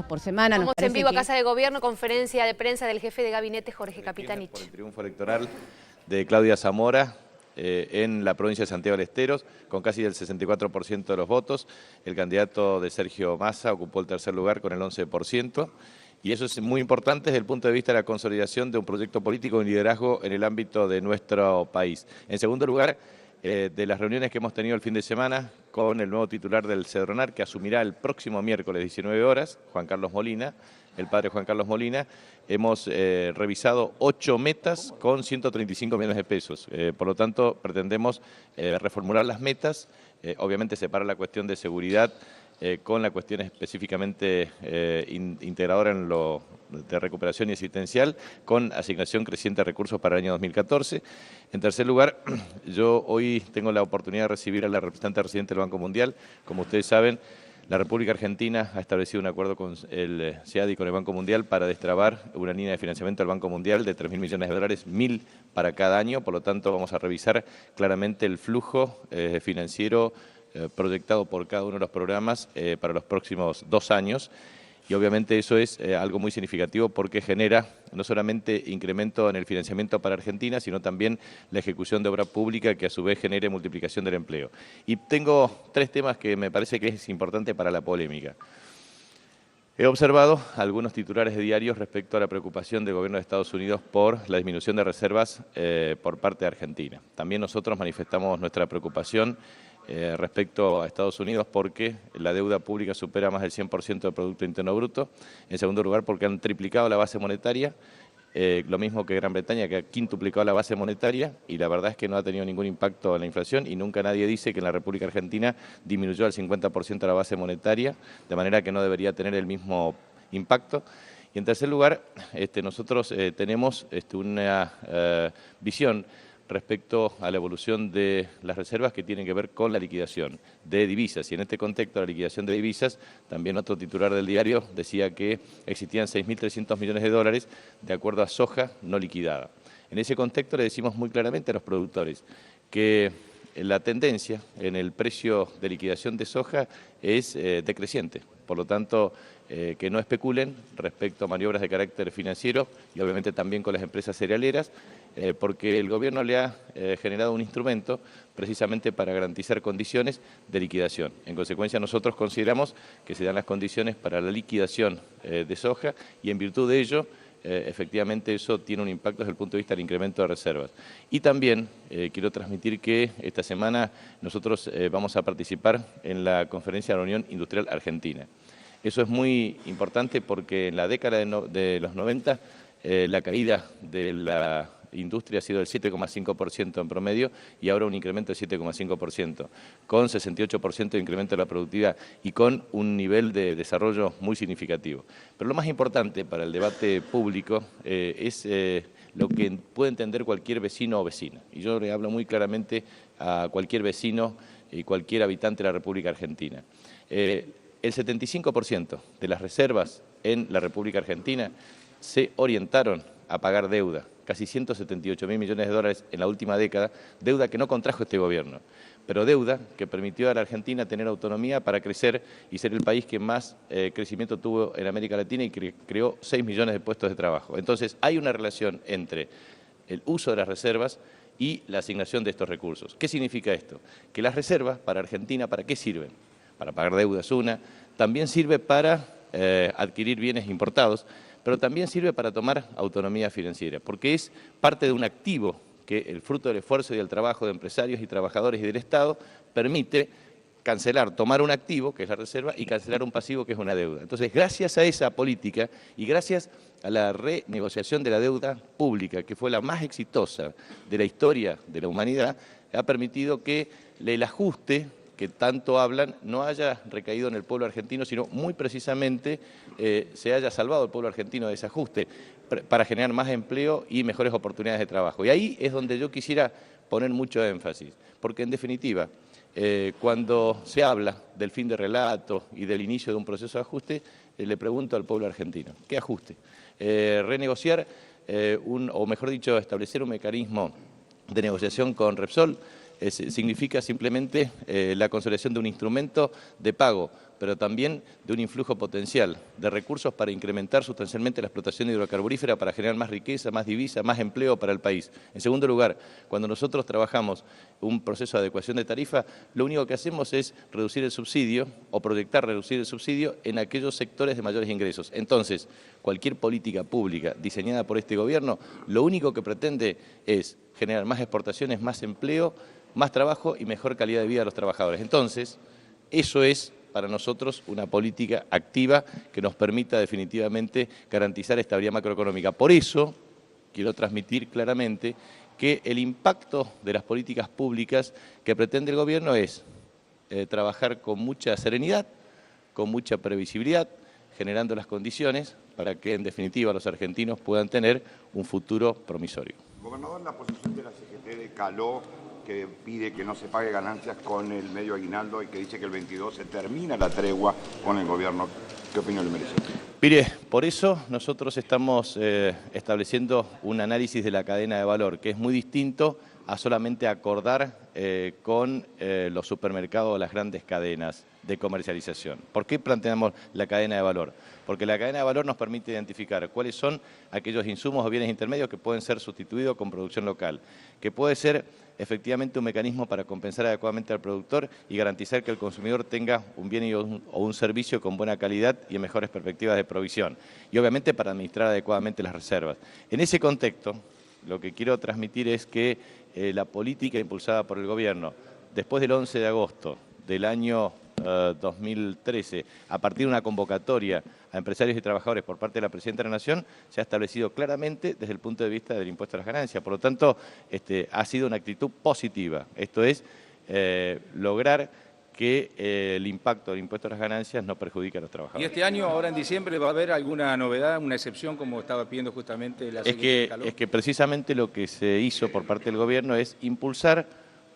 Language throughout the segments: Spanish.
por semana. Vamos en vivo a Casa de Gobierno, conferencia de prensa del jefe de gabinete Jorge Capitanich. Por el triunfo electoral de Claudia Zamora en la provincia de Santiago del Estero, con casi el 64% de los votos. El candidato de Sergio Massa ocupó el tercer lugar con el 11%. Y eso es muy importante desde el punto de vista de la consolidación de un proyecto político y liderazgo en el ámbito de nuestro país. En segundo lugar, de las reuniones que hemos tenido el fin de semana con el nuevo titular del Cedronar, que asumirá el próximo miércoles 19 horas, Juan Carlos Molina, el padre Juan Carlos Molina, hemos revisado 8 metas con 135 millones de pesos. Por lo tanto, pretendemos reformular las metas, obviamente separar la cuestión de seguridad con la cuestión específicamente integradora en lo de recuperación y asistencial, con asignación creciente de recursos para el año 2014. En tercer lugar, yo hoy tengo la oportunidad de recibir a la representante residente del Banco Mundial. Como ustedes saben, la República Argentina ha establecido un acuerdo con el SEAD y con el Banco Mundial para destrabar una línea de financiamiento del Banco Mundial de 3.000 millones de dólares, 1.000 para cada año. Por lo tanto, vamos a revisar claramente el flujo financiero proyectado por cada uno de los programas para los próximos 2 años. Y obviamente eso es algo muy significativo porque genera no solamente incremento en el financiamiento para Argentina, sino también la ejecución de obra pública que a su vez genere multiplicación del empleo. Y tengo 3 temas que me parece que es importante para la polémica. He observado algunos titulares de diarios respecto a la preocupación del gobierno de Estados Unidos por la disminución de reservas por parte de Argentina. También nosotros manifestamos nuestra preocupación respecto a Estados Unidos porque la deuda pública supera más del 100% del Producto Interno Bruto. En segundo lugar, porque han triplicado la base monetaria, lo mismo que Gran Bretaña, que ha quintuplicado la base monetaria, y la verdad es que no ha tenido ningún impacto en la inflación, y nunca nadie dice que en la República Argentina disminuyó al 50% la base monetaria, de manera que no debería tener el mismo impacto. Y en tercer lugar, nosotros tenemos una visión respecto a la evolución de las reservas que tienen que ver con la liquidación de divisas. Y en este contexto, la liquidación de divisas, también otro titular del diario decía que existían 6.300 millones de dólares de acuerdo a soja no liquidada. En ese contexto le decimos muy claramente a los productores que la tendencia en el precio de liquidación de soja es decreciente. Por lo tanto, que no especulen respecto a maniobras de carácter financiero y obviamente también con las empresas cerealeras, porque el gobierno le ha generado un instrumento precisamente para garantizar condiciones de liquidación. En consecuencia, nosotros consideramos que se dan las condiciones para la liquidación de soja y en virtud de ello, efectivamente eso tiene un impacto desde el punto de vista del incremento de reservas. Y también quiero transmitir que esta semana nosotros vamos a participar en la conferencia de la Unión Industrial Argentina. Eso es muy importante porque en la década de los 90 la caída de la industria ha sido del 7,5% en promedio y ahora un incremento del 7,5%, con 68% de incremento de la productividad y con un nivel de desarrollo muy significativo. Pero lo más importante para el debate público es lo que puede entender cualquier vecino o vecina. Y yo le hablo muy claramente a cualquier vecino y cualquier habitante de la República Argentina. El 75% de las reservas en la República Argentina se orientaron a pagar deuda, casi 178.000 millones de dólares en la última década, deuda que no contrajo este gobierno, pero deuda que permitió a la Argentina tener autonomía para crecer y ser el país que más crecimiento tuvo en América Latina y que creó 6 millones de puestos de trabajo. Entonces, hay una relación entre el uso de las reservas y la asignación de estos recursos. ¿Qué significa esto? Que las reservas para Argentina, ¿para qué sirven? Para pagar deudas también sirve para adquirir bienes importados, pero también sirve para tomar autonomía financiera, porque es parte de un activo que el fruto del esfuerzo y del trabajo de empresarios y trabajadores y del Estado permite tomar un activo, que es la reserva, y cancelar un pasivo, que es una deuda. Entonces, gracias a esa política y gracias a la renegociación de la deuda pública, que fue la más exitosa de la historia de la humanidad, ha permitido que el ajuste que tanto hablan no haya recaído en el pueblo argentino, sino muy precisamente se haya salvado el pueblo argentino de ese ajuste para generar más empleo y mejores oportunidades de trabajo. Y ahí es donde yo quisiera poner mucho énfasis, porque en definitiva, cuando se habla del fin de relato y del inicio de un proceso de ajuste, le pregunto al pueblo argentino, ¿qué ajuste? Renegociar, o mejor dicho, establecer un mecanismo de negociación con Repsol significa simplemente la consolidación de un instrumento de pago, pero también de un influjo potencial de recursos para incrementar sustancialmente la explotación hidrocarburífera, para generar más riqueza, más divisa, más empleo para el país. En segundo lugar, cuando nosotros trabajamos un proceso de adecuación de tarifa, lo único que hacemos es reducir el subsidio o proyectar reducir el subsidio en aquellos sectores de mayores ingresos. Entonces, cualquier política pública diseñada por este gobierno, lo único que pretende es generar más exportaciones, más empleo, más trabajo y mejor calidad de vida de los trabajadores. Entonces, eso es para nosotros una política activa que nos permita definitivamente garantizar estabilidad macroeconómica. Por eso, quiero transmitir claramente que el impacto de las políticas públicas que pretende el gobierno es trabajar con mucha serenidad, con mucha previsibilidad, generando las condiciones para que, en definitiva, los argentinos puedan tener un futuro promisorio. Gobernador, la posición de la CGT de Caló, que pide que no se pague ganancias con el medio aguinaldo y que dice que el 22 se termina la tregua con el gobierno. ¿Qué opinión le merece? Mire, por eso nosotros estamos estableciendo un análisis de la cadena de valor, que es muy distinto a solamente acordar con los supermercados o las grandes cadenas de comercialización. ¿Por qué planteamos la cadena de valor? Porque la cadena de valor nos permite identificar cuáles son aquellos insumos o bienes intermedios que pueden ser sustituidos con producción local, que puede ser efectivamente un mecanismo para compensar adecuadamente al productor y garantizar que el consumidor tenga un bien o un servicio con buena calidad y en mejores perspectivas de provisión. Y obviamente para administrar adecuadamente las reservas. En ese contexto, lo que quiero transmitir es que la política impulsada por el gobierno después del 11 de agosto del año 2013, a partir de una convocatoria a empresarios y trabajadores por parte de la Presidenta de la Nación, se ha establecido claramente desde el punto de vista del impuesto a las ganancias. Por lo tanto, ha sido una actitud positiva. Esto es lograr que el impacto del impuesto a las ganancias no perjudique a los trabajadores. ¿Y este año, ahora en diciembre, va a haber alguna novedad, una excepción, como estaba pidiendo justamente la Secretaría de Caló? Es que precisamente lo que se hizo por parte del gobierno es impulsar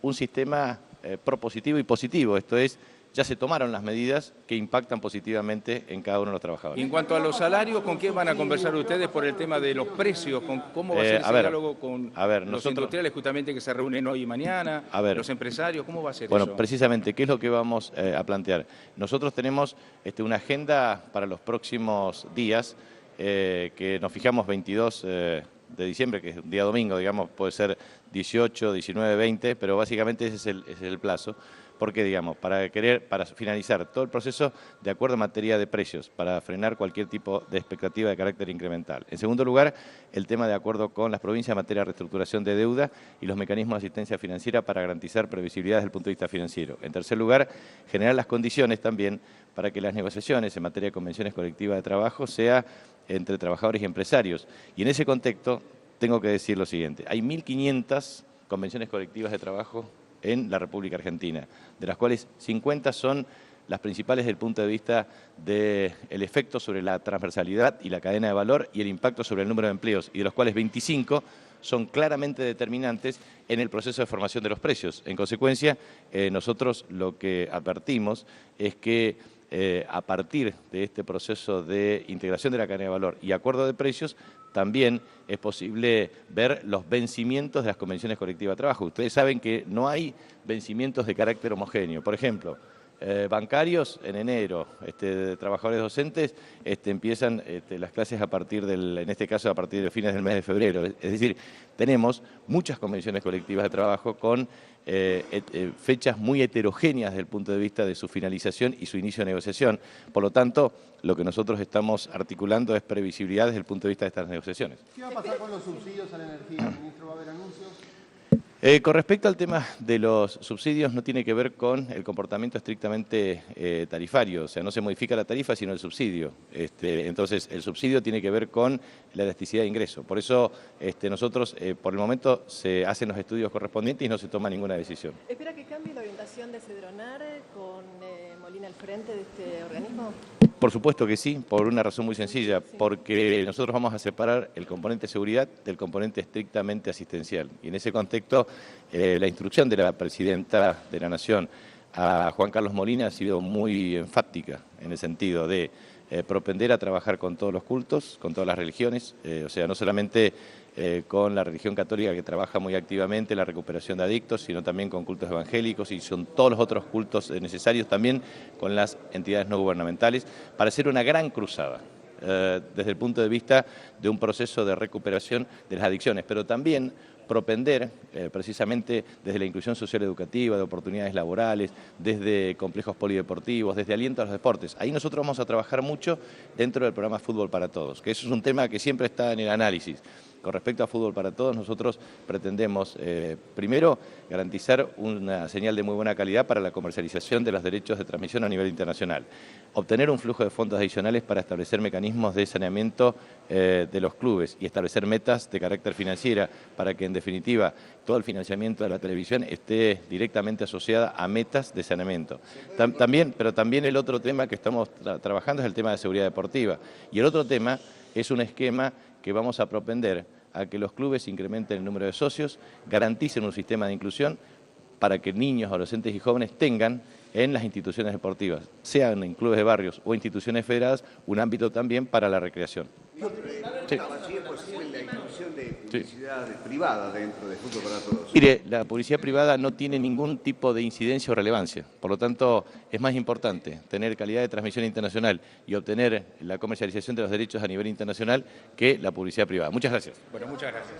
un sistema propositivo y positivo. Esto es, ya se tomaron las medidas que impactan positivamente en cada uno de los trabajadores. Y en cuanto a los salarios, ¿con qué van a conversar ustedes por el tema de los precios? ¿Cómo va a ser ese diálogo con los industriales justamente que se reúnen hoy y mañana? Los empresarios, ¿cómo va a ser eso? Bueno, precisamente, ¿qué es lo que vamos a plantear? Nosotros tenemos una agenda para los próximos días que nos fijamos 22 de diciembre, que es un día domingo, digamos, puede ser 18, 19, 20, pero básicamente ese es el plazo. Porque, digamos, para finalizar todo el proceso de acuerdo en materia de precios, para frenar cualquier tipo de expectativa de carácter incremental. En segundo lugar, el tema de acuerdo con las provincias en materia de reestructuración de deuda y los mecanismos de asistencia financiera para garantizar previsibilidad desde el punto de vista financiero. En tercer lugar, generar las condiciones también para que las negociaciones en materia de convenciones colectivas de trabajo sea entre trabajadores y empresarios. Y en ese contexto tengo que decir lo siguiente: hay 1.500 convenciones colectivas de trabajo en la República Argentina, de las cuales 50 son las principales desde el punto de vista del efecto sobre la transversalidad y la cadena de valor y el impacto sobre el número de empleos, y de los cuales 25 son claramente determinantes en el proceso de formación de los precios. En consecuencia, nosotros lo que advertimos es que a partir de este proceso de integración de la cadena de valor y acuerdo de precios, también es posible ver los vencimientos de las convenciones colectivas de trabajo. Ustedes saben que no hay vencimientos de carácter homogéneo. Por ejemplo, bancarios en enero, trabajadores docentes empiezan las clases a partir en este caso a partir de fines del mes de febrero. Es decir, tenemos muchas convenciones colectivas de trabajo con fechas muy heterogéneas desde el punto de vista de su finalización y su inicio de negociación. Por lo tanto, lo que nosotros estamos articulando es previsibilidad desde el punto de vista de estas negociaciones. ¿Qué va a pasar con los subsidios a la energía, ministro? ¿Va a haber anuncios? Con respecto al tema de los subsidios, no tiene que ver con el comportamiento estrictamente tarifario, o sea, no se modifica la tarifa sino el subsidio. Entonces, el subsidio tiene que ver con la elasticidad de ingreso. Por eso nosotros, por el momento, se hacen los estudios correspondientes y no se toma ninguna decisión. ¿Espera que cambie la orientación de Cedronar con Molina al frente de este organismo? Por supuesto que sí, por una razón muy sencilla, porque nosotros vamos a separar el componente seguridad del componente estrictamente asistencial. Y en ese contexto, la instrucción de la Presidenta de la Nación a Juan Carlos Molina ha sido muy enfática en el sentido de propender a trabajar con todos los cultos, con todas las religiones, o sea, no solamente con la religión católica, que trabaja muy activamente la recuperación de adictos, sino también con cultos evangélicos y son todos los otros cultos necesarios, también con las entidades no gubernamentales, para hacer una gran cruzada desde el punto de vista de un proceso de recuperación de las adicciones, pero también propender precisamente desde la inclusión social educativa, de oportunidades laborales, desde complejos polideportivos, desde aliento a los deportes. Ahí nosotros vamos a trabajar mucho dentro del programa Fútbol para Todos, que eso es un tema que siempre está en el análisis. Con respecto a Fútbol para Todos, nosotros pretendemos, primero, garantizar una señal de muy buena calidad para la comercialización de los derechos de transmisión a nivel internacional, obtener un flujo de fondos adicionales para establecer mecanismos de saneamiento de los clubes y establecer metas de carácter financiera para que, en definitiva, todo el financiamiento de la televisión esté directamente asociada a metas de saneamiento. Pero también el otro tema que estamos trabajando es el tema de seguridad deportiva. Y el otro tema es un esquema que vamos a propender a que los clubes incrementen el número de socios, garanticen un sistema de inclusión para que niños, adolescentes y jóvenes tengan en las instituciones deportivas, sean en clubes de barrios o instituciones federadas, un ámbito también para la recreación. Sí. ¿Sí es posible la inclusión de publicidad privada dentro de Fútbol para Todos? Mire, la publicidad privada no tiene ningún tipo de incidencia o relevancia, por lo tanto es más importante tener calidad de transmisión internacional y obtener la comercialización de los derechos a nivel internacional que la publicidad privada. Muchas gracias. Bueno, muchas gracias.